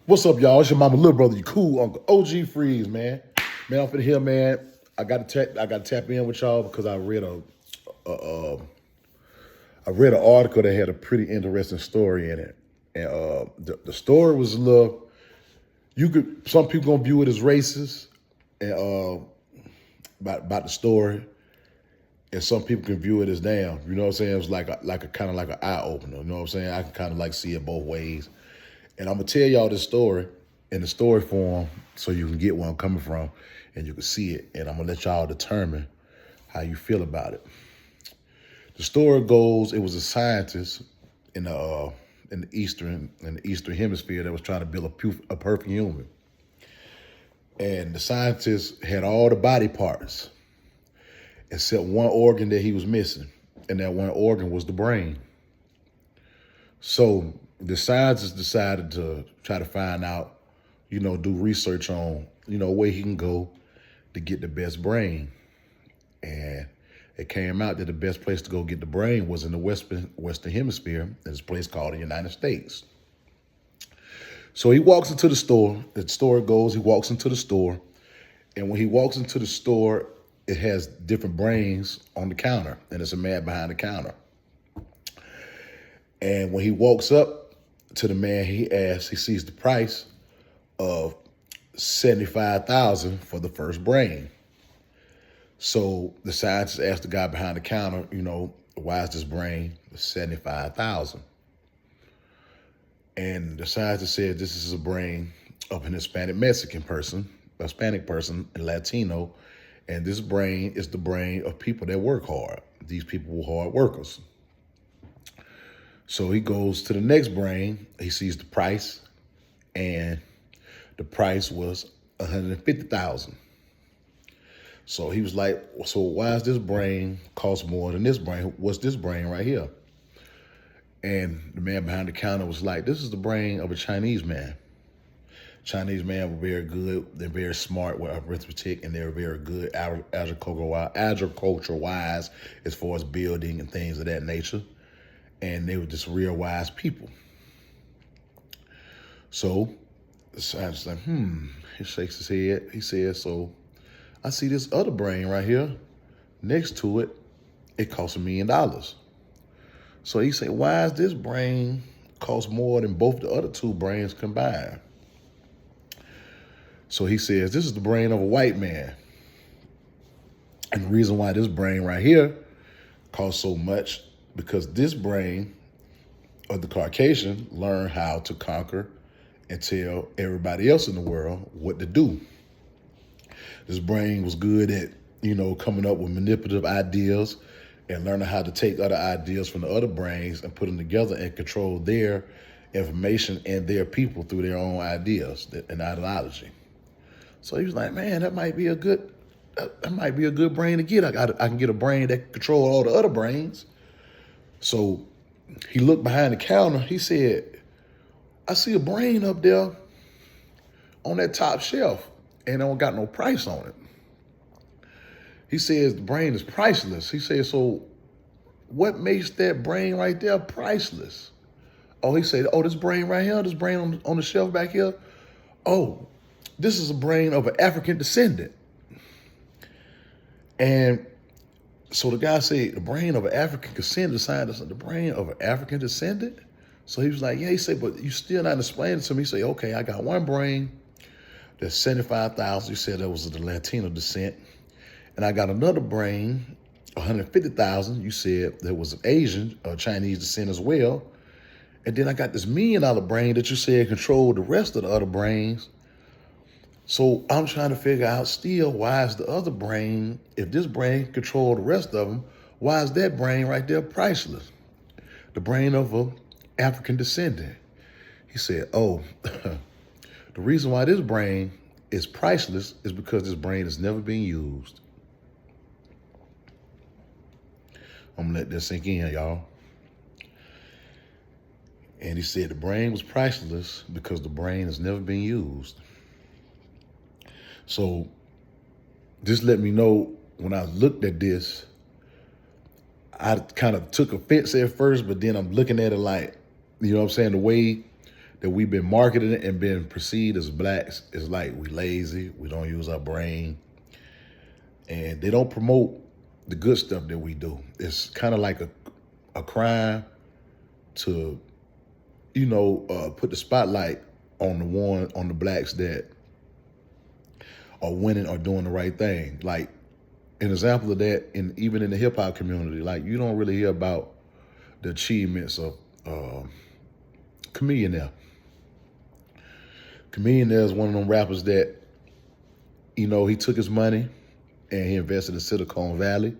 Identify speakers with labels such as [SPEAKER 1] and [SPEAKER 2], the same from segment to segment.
[SPEAKER 1] What's up, y'all? It's your mama, little brother, you cool uncle, OG Freeze, man. Man, I'm finna here, man. I got to tap in with y'all because I read an article that had a pretty interesting story in it, and the story was a little. Some people gonna view it as racist, and about the story, and some people can view it as damn. You know what I'm saying? It's like a kind of like an eye opener. You know what I'm saying? I can kind of like see it both ways. And I'm gonna tell y'all this story in the story form so you can get where I'm coming from and you can see it. And I'm gonna let y'all determine how you feel about it. The story goes, it was a scientist in the eastern hemisphere that was trying to build a perfect human. And the scientist had all the body parts except one organ that he was missing. And that one organ was the brain. So the scientists decided to try to find out, do research on, where he can go to get the best brain. And it came out that the best place to go get the brain was in the Western Hemisphere, in this place called the United States. So he walks into the store. The story goes, he walks into the store. And when he walks into the store, it has different brains on the counter. And there's a man behind the counter. And when he walks up to the man, he sees the price of $75,000 for the first brain. So the scientist asked the guy behind the counter, why is this brain $75,000? And the scientist said this is a brain of an Hispanic person, and Latino, and this brain is the brain of people that work hard. These people were hard workers. So he goes to the next brain, he sees the price, and the price was $150,000. So he was like, so why is this brain cost more than this brain? What's this brain right here? And the man behind the counter was like, this is the brain of a Chinese man. Chinese man were very good, they're very smart with arithmetic, and they're very good agriculture-wise as far as building and things of that nature. And they were just real wise people. So the scientist like, he shakes his head. He says, so I see this other brain right here. Next to it, it costs $1 million. So he said, why is this brain cost more than both the other two brains combined? So he says, this is the brain of a white man. And the reason why this brain right here costs so much, because this brain of the Caucasian learned how to conquer and tell everybody else in the world what to do. This brain was good at, coming up with manipulative ideas and learning how to take other ideas from the other brains and put them together and control their information and their people through their own ideas and ideology. So he was like, man, that might be a good brain to get. I can get a brain that can control all the other brains. So he looked behind the counter. He said, I see a brain up there on that top shelf and I don't got no price on it. He says the brain is priceless. He said, so what makes that brain right there priceless? Oh, he said, this brain right here, this brain on the shelf back here. Oh, this is a brain of an African descendant. And so the guy said, the brain of an African descendant, the scientist said, the brain of an African descendant? So he was like, yeah, he said, but you still not explaining it to me. He said, okay, I got one brain that's 75,000. You said that was of the Latino descent. And I got another brain, 150,000. You said that was an Asian or Chinese descent as well. And then I got this $1 million brain that you said controlled the rest of the other brains. So I'm trying to figure out still, why is the other brain, if this brain controlled the rest of them, why is that brain right there priceless? The brain of an African descendant. He said, the reason why this brain is priceless is because this brain has never been used. I'm gonna let that sink in, y'all. And he said the brain was priceless because the brain has never been used. So this let me know when I looked at this, I kind of took offense at first, but then I'm looking at it like, the way that we've been marketed and been perceived as blacks is like we lazy, we don't use our brain, and they don't promote the good stuff that we do. It's kind of like a crime to, put the spotlight on the blacks that are winning or doing the right thing. Like an example of that, even in the hip hop community, like you don't really hear about the achievements of Chameleon there. Chameleon there is one of them rappers that, he took his money and he invested in Silicon Valley.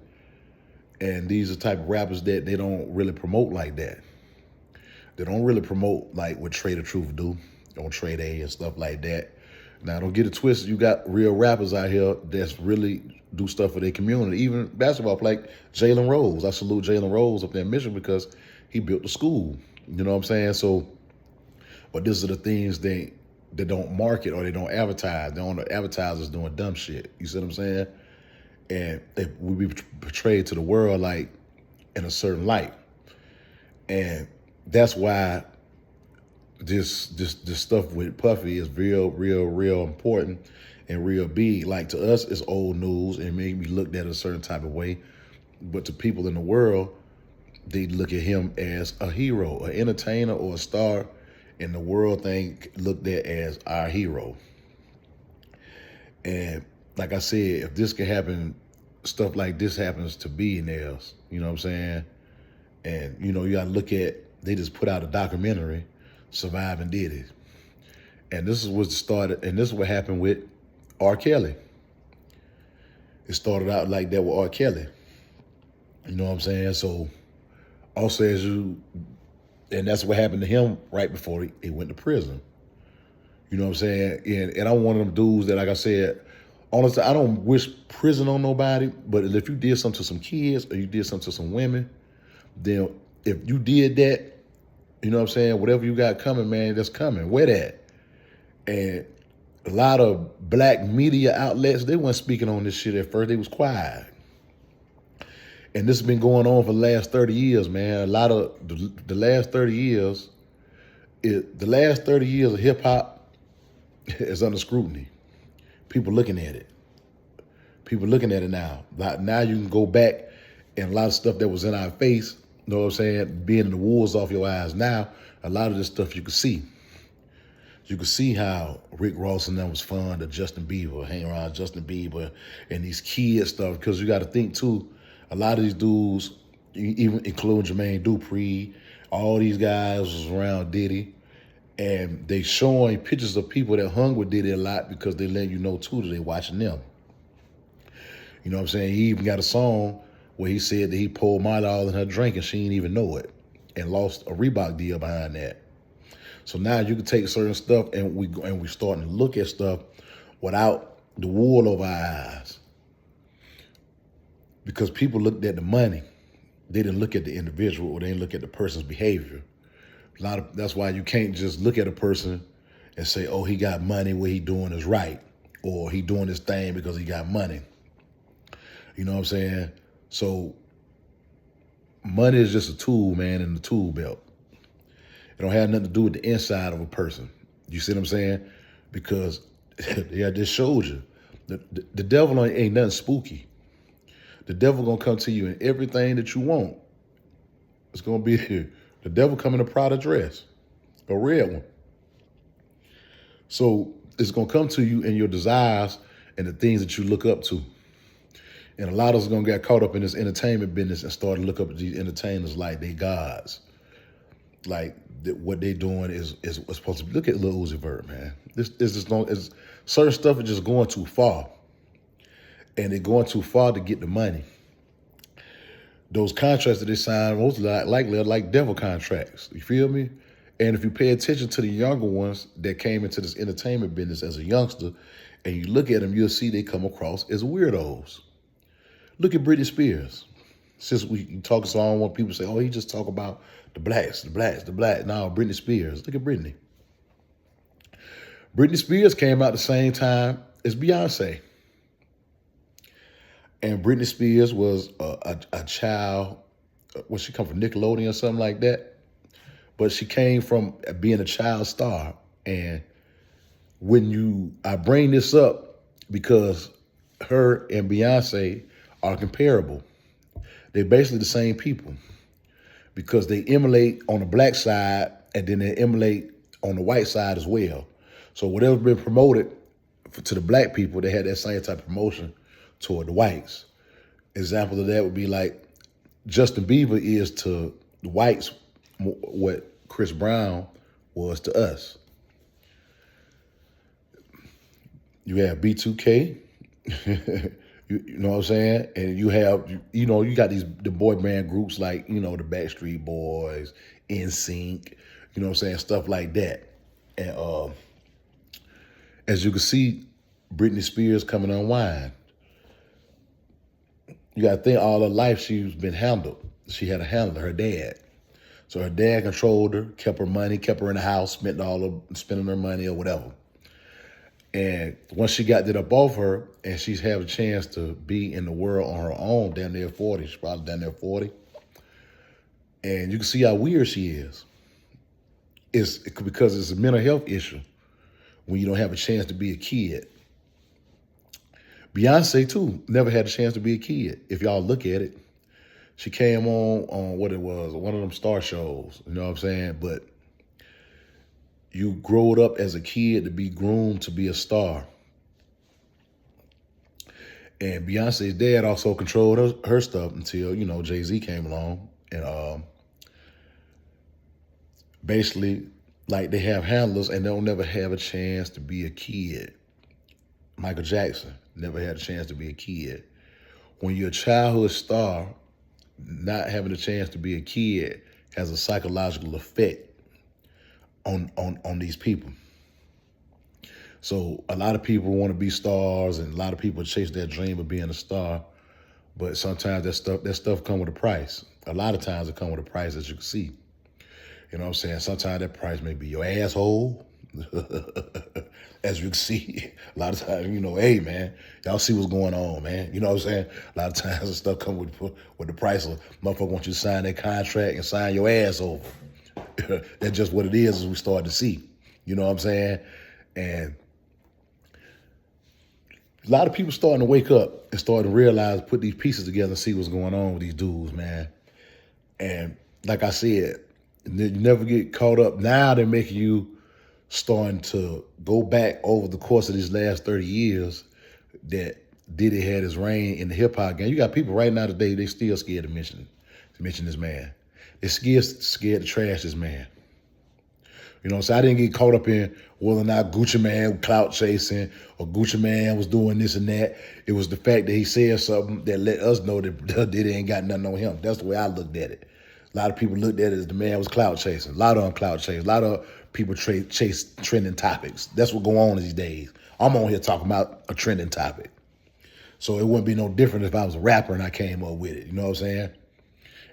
[SPEAKER 1] And these are the type of rappers that they don't really promote like that. They don't really promote like what Trey the Truth do on Trade A and stuff like that. Now, don't get it twisted. You got real rappers out here that's really do stuff for their community. Even basketball player like Jalen Rose. I salute Jalen Rose up there in Michigan because he built the school. You know what I'm saying? So, but these are the things they don't market or they don't advertise. They don't advertisers doing dumb shit. You see what I'm saying? And we be portrayed to the world like in a certain light. And that's why this stuff with Puffy is real important and real big. Like to us, it's old news and maybe looked at a certain type of way. But to people in the world, they look at him as a hero, an entertainer or a star. And the world looked at as our hero. And like I said, if this can happen, stuff like this happens to billionaires, you know what I'm saying? And, you gotta look at, they just put out a documentary, Surviving Diddy. And this is what started, and this is what happened with R. Kelly. It started out like that with R. Kelly. You know what I'm saying? So also and that's what happened to him right before he went to prison. You know what I'm saying? And I'm one of them dudes that, like I said, honestly, I don't wish prison on nobody, but if you did something to some kids or you did something to some women, then if you did that, you know what I'm saying, whatever you got coming, man, that's coming. Where that? And a lot of black media outlets, they weren't speaking on this shit at first. They was quiet. And this has been going on for the last 30 years, man. A lot of the last 30 years, of hip hop is under scrutiny. People looking at it. People looking at it now. Like now you can go back and a lot of stuff that was in our face, you know what I'm saying, being the wolves off your eyes now, a lot of this stuff you can see. You can see how Rick Ross and them was fun to Justin Bieber, hanging around Justin Bieber and these kids stuff, because you got to think too, a lot of these dudes, even including Jermaine Dupri, all these guys was around Diddy, and they showing pictures of people that hung with Diddy a lot because they let you know too that they watching them. You know what I'm saying? He even got a song where he said that he poured Molly all in her drink and she didn't even know it, and lost a Reebok deal behind that. So now you can take certain stuff and we starting to look at stuff without the wool over our eyes. Because people looked at the money. They didn't look at the individual, or they didn't look at the person's behavior. That's why you can't just look at a person and say, oh, he got money, what he doing is right. Or he doing this thing because he got money. You know what I'm saying? So money is just a tool, man, in the tool belt. It don't have nothing to do with the inside of a person. You see what I'm saying? Because yeah, I just showed you. The devil ain't nothing spooky. The devil gonna come to you in everything that you want. It's gonna be the devil come in a Prada dress, a red one. So it's gonna come to you in your desires and the things that you look up to. And a lot of us gonna get caught up in this entertainment business and start to look up at these entertainers like they gods. Like what they doing is supposed to be. Look at Lil Uzi Vert, man. This just don't. Certain stuff is just going too far, and they're going too far to get the money. Those contracts that they sign most likely are like devil contracts. You feel me? And if you pay attention to the younger ones that came into this entertainment business as a youngster, and you look at them, you'll see they come across as weirdos. Look at Britney Spears. Since we talk, so I don't want people to say, oh, he just talk about the blacks. No, Britney Spears. Look at Britney. Britney Spears came out the same time as Beyonce. And Britney Spears was a child, she come from Nickelodeon or something like that. but she came from being a child star. And I bring this up because her and Beyonce are comparable. They're basically the same people because they emulate on the black side and then they emulate on the white side as well. So whatever's been promoted to the black people, they had that same type of promotion toward the whites. Example of that would be like Justin Bieber is to the whites what Chris Brown was to us. You have B2K, you know what I'm saying? And you have, you got the boy band groups like, the Backstreet Boys, NSYNC, you know what I'm saying? Stuff like that. And as you can see, Britney Spears coming unwind. You got to think all her life she's been handled. She had a handler, her dad. So her dad controlled her, kept her money, kept her in the house, spending her money or whatever. And once she got that up off her and she's had a chance to be in the world on her own, down there 40, she's probably down there 40. And you can see how weird she is. It's because it's a mental health issue when you don't have a chance to be a kid. Beyonce, too, never had a chance to be a kid. If y'all look at it, she came on what it was, one of them star shows, you know what I'm saying? But you growed up as a kid to be groomed to be a star. And Beyonce's dad also controlled her stuff until, Jay-Z came along. And basically, like, they have handlers and they'll never have a chance to be a kid. Michael Jackson never had a chance to be a kid. When you're a childhood star, not having a chance to be a kid has a psychological effect on these people. So a lot of people want to be stars and a lot of people chase their dream of being a star, but sometimes that stuff come with a price. A lot of times it come with a price, as you can see. You know what I'm saying? Sometimes that price may be your asshole. As you can see, a lot of times, hey, man, y'all see what's going on, man. You know what I'm saying? A lot of times the stuff come with the price of motherfucker want you to sign that contract and sign your ass over. That's just what it is as we start to see. You know what I'm saying? And a lot of people starting to wake up and starting to realize, put these pieces together and see what's going on with these dudes, man. And like I said, you never get caught up. Now they're making you starting to go back over the course of these last 30 years that Diddy had his reign in the hip-hop game. You got people right now today, they still scared to mention this man. They're scared to trash this man. So I didn't get caught up in whether or not Gucci Mane was clout chasing or Gucci Mane was doing this and that. It was the fact that he said something that let us know that Diddy ain't got nothing on him. That's the way I looked at it. A lot of people looked at it as the man was clout chasing. A lot of them clout chasing. A lot of people chase trending topics. That's what go on these days. I'm on here talking about a trending topic. So it wouldn't be no different if I was a rapper and I came up with it. You know what I'm saying?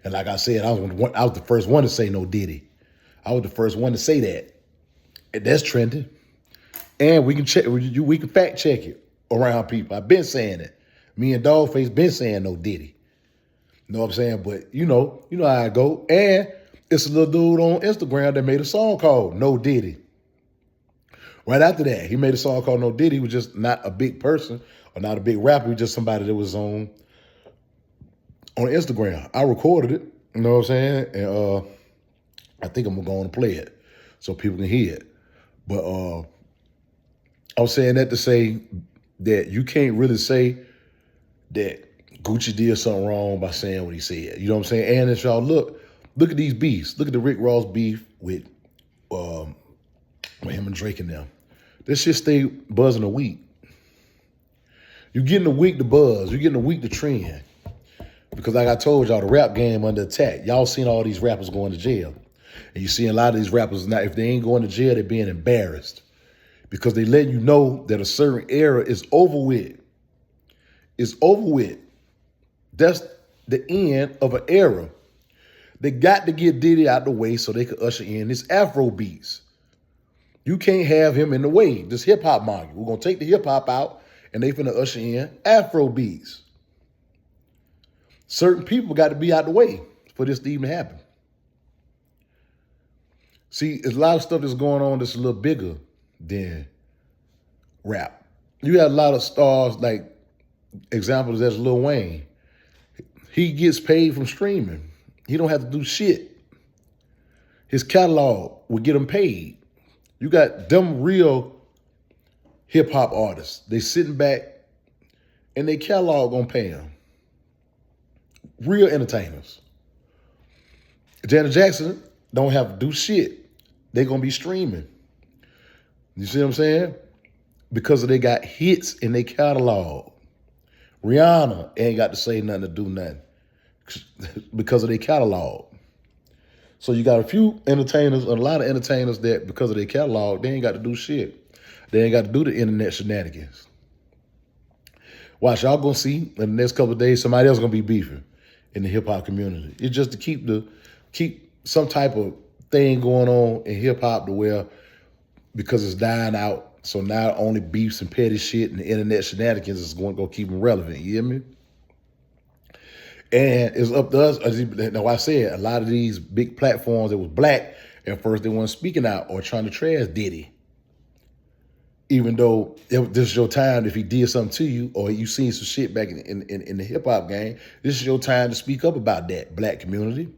[SPEAKER 1] And like I said, I was the first one to say no Diddy. I was the first one to say that. And that's trending. And we can fact check it around people. I've been saying it. Me and Dogface been saying no Diddy. You know what I'm saying? But you know how I go. And it's a little dude on Instagram that made a song called No Diddy. Right after that, he made a song called No Diddy. He was just not a big person or not a big rapper. He was just somebody that was on Instagram. I recorded it. You know what I'm saying? And I think I'm going to play it so people can hear it. But I was saying that to say that you can't really say that Gucci did something wrong by saying what he said. You know what I'm saying? And if y'all look at these beefs. Look at the Rick Ross beef with him and Drake and them. This shit stay buzzing a week. You're getting a week to buzz. You're getting a week to trend. Because like I told y'all, the rap game under attack. Y'all seen all these rappers going to jail. And you see a lot of these rappers now, if they ain't going to jail, they're being embarrassed. Because they let you know that a certain era is over with. It's over with. That's the end of an era. They got to get Diddy out the way so they could usher in this Afro beats. You can't have him in the way, this hip-hop market. We're going to take the hip-hop out, and they finna usher in Afro beats. Certain people got to be out the way for this to even happen. See, there's a lot of stuff that's going on that's a little bigger than rap. You had a lot of stars, like examples as Lil Wayne. He gets paid from streaming. He don't have to do shit. His catalog will get him paid. You got them real hip hop artists. They sitting back and they catalog gonna pay them. Real entertainers. Janet Jackson don't have to do shit. They gonna be streaming. You see what I'm saying? Because they got hits in their catalog. Rihanna ain't got to say nothing to do nothing because of their catalog. So you got a few entertainers, a lot of entertainers that because of their catalog, they ain't got to do shit. They ain't got to do the internet shenanigans. Watch, y'all gonna see in the next couple of days, somebody else gonna be beefing in the hip hop community. It's just to keep some type of thing going on in hip hop to where, because it's dying out, so now only beefs and petty shit and the internet shenanigans is going to go keep them relevant. You hear me? And it's up to us. Now, I said a lot of these big platforms that was black at first, they weren't speaking out or trying to trash Diddy. Even though this is your time, if he did something to you or you seen some shit back in the hip hop game, this is your time to speak up about that black community.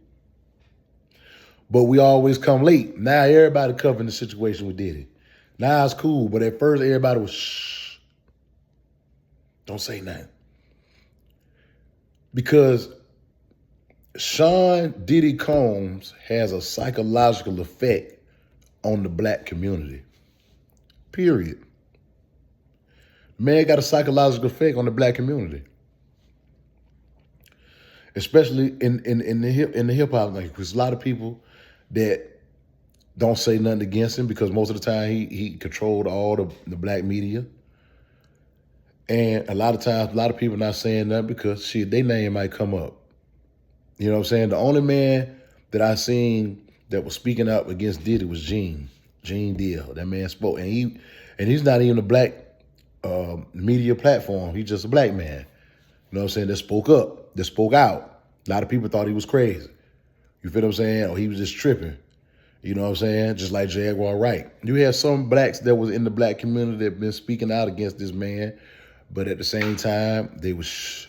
[SPEAKER 1] But we always come late. Now everybody covering the situation with Diddy. Now it's cool, but at first everybody was shh. Don't say nothing. Because Sean Diddy Combs has a psychological effect on the black community. Period. Man got a psychological effect on the black community. Especially in the hip hop, like, there's a lot of people that don't say nothing against him because most of the time he controlled all the black media. And a lot of times, a lot of people not saying nothing because shit, their name might come up. You know what I'm saying? The only man that I seen that was speaking up against Diddy was Gene Deal. That man spoke, and he's not even a black media platform. He's just a black man. You know what I'm saying? That spoke up, that spoke out. A lot of people thought he was crazy. You feel what I'm saying? Or he was just tripping. You know what I'm saying? Just like Jaguar Wright. You have some blacks that was in the black community that been speaking out against this man, but at the same time, they was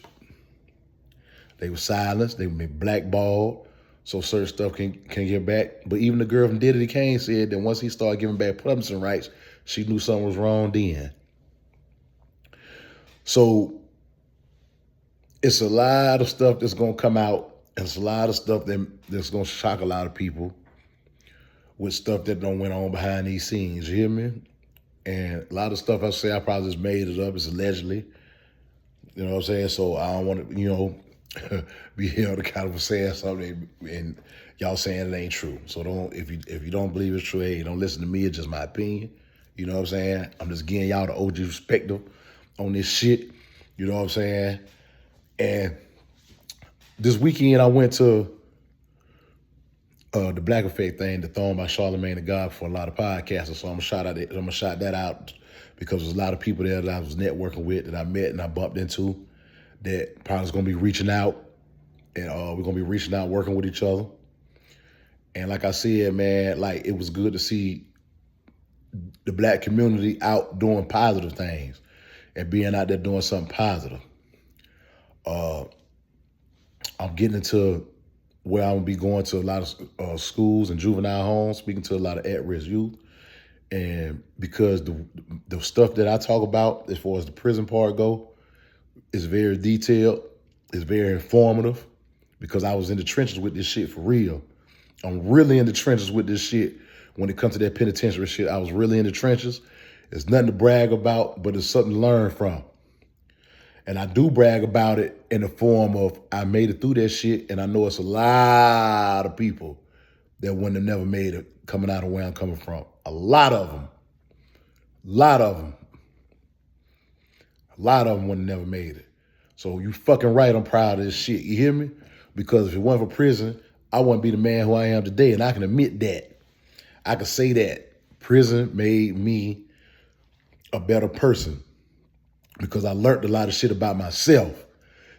[SPEAKER 1] silenced. They were blackballed, so certain stuff can get back. But even the girl from Diddy Kane said that once he started giving back publishing rights, she knew something was wrong then. So it's a lot of stuff that's gonna come out. It's a lot of stuff that's gonna shock a lot of people with stuff that don't went on behind these scenes. You hear me? And a lot of stuff I say, I probably just made it up. It's allegedly. You know what I'm saying? So I don't want to, be held accountable for saying something and y'all saying it ain't true. So if you don't believe it's true, hey, don't listen to me. It's just my opinion. You know what I'm saying? I'm just giving y'all the OG perspective on this shit. You know what I'm saying? And this weekend I went to the Black Effect thing, the Thrown by Charlamagne the God for a lot of podcasters. So I'm gonna shout that out because there's a lot of people there that I was networking with that I met and I bumped into that probably is gonna be reaching out, and we're gonna be reaching out, working with each other. And like I said, man, like, it was good to see the black community out doing positive things and being out there doing something positive. I'm getting into where I'm gonna be going to a lot of schools and juvenile homes, speaking to a lot of at-risk youth. And because the stuff that I talk about as far as the prison part go is very detailed, it's very informative, because I was in the trenches with this shit for real. I'm really in the trenches with this shit. When it comes to that penitentiary shit, I was really in the trenches. It's nothing to brag about, but it's something to learn from. And I do brag about it in the form of I made it through that shit, and I know it's a lot of people that wouldn't have never made it coming out of where I'm coming from. A lot of them. A lot of them. A lot of them wouldn't have never made it. So you fucking right, I'm proud of this shit. You hear me? Because if it wasn't for prison, I wouldn't be the man who I am today, and I can admit that. I can say that. Prison made me a better person, because I learned a lot of shit about myself.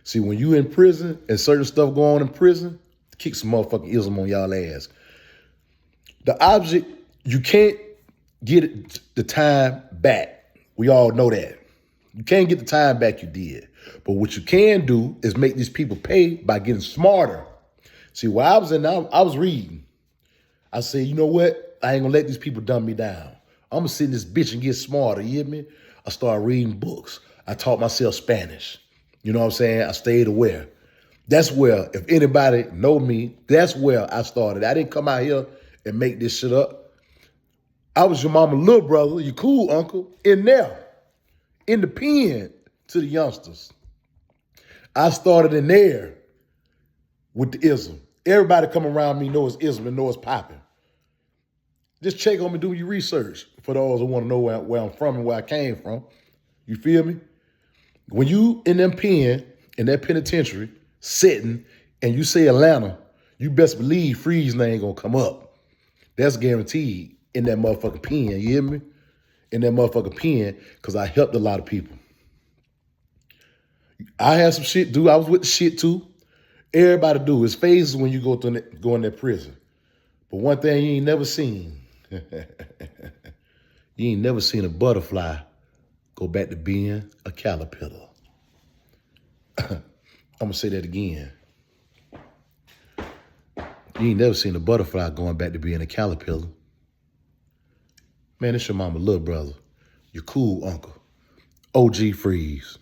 [SPEAKER 1] See, when you in prison and certain stuff go on in prison, kick some motherfucking ism on y'all ass. The object, you can't get the time back. We all know that. You can't get the time back you did. But what you can do is make these people pay by getting smarter. See, while I was I was reading. I said, you know what? I ain't gonna let these people dumb me down. I'm gonna sit in this bitch and get smarter, you hear me? I started reading books. I taught myself Spanish. You know what I'm saying? I stayed aware. That's where, if anybody know me, that's where I started. I didn't come out here and make this shit up. I was your mama little brother, you cool uncle, in there, in the pen to the youngsters. I started in there with the ism. Everybody come around me knows ism and knows popping. Just check on me, do your research for those who want to know where I'm from and where I came from. You feel me? When you in them pen, in that penitentiary, sitting, and you say Atlanta, you best believe Freeze name gonna come up. That's guaranteed in that motherfucking pen, you hear me? In that motherfucking pen, because I helped a lot of people. I had some shit do. I was with the shit too. Everybody do. It's phases when you go in that prison. But one thing you ain't never seen, you ain't never seen a butterfly go back to being a caterpillar. I'm gonna say that again. You ain't never seen a butterfly going back to being a caterpillar. Man, it's your mama little brother, your cool uncle, OG Freeze.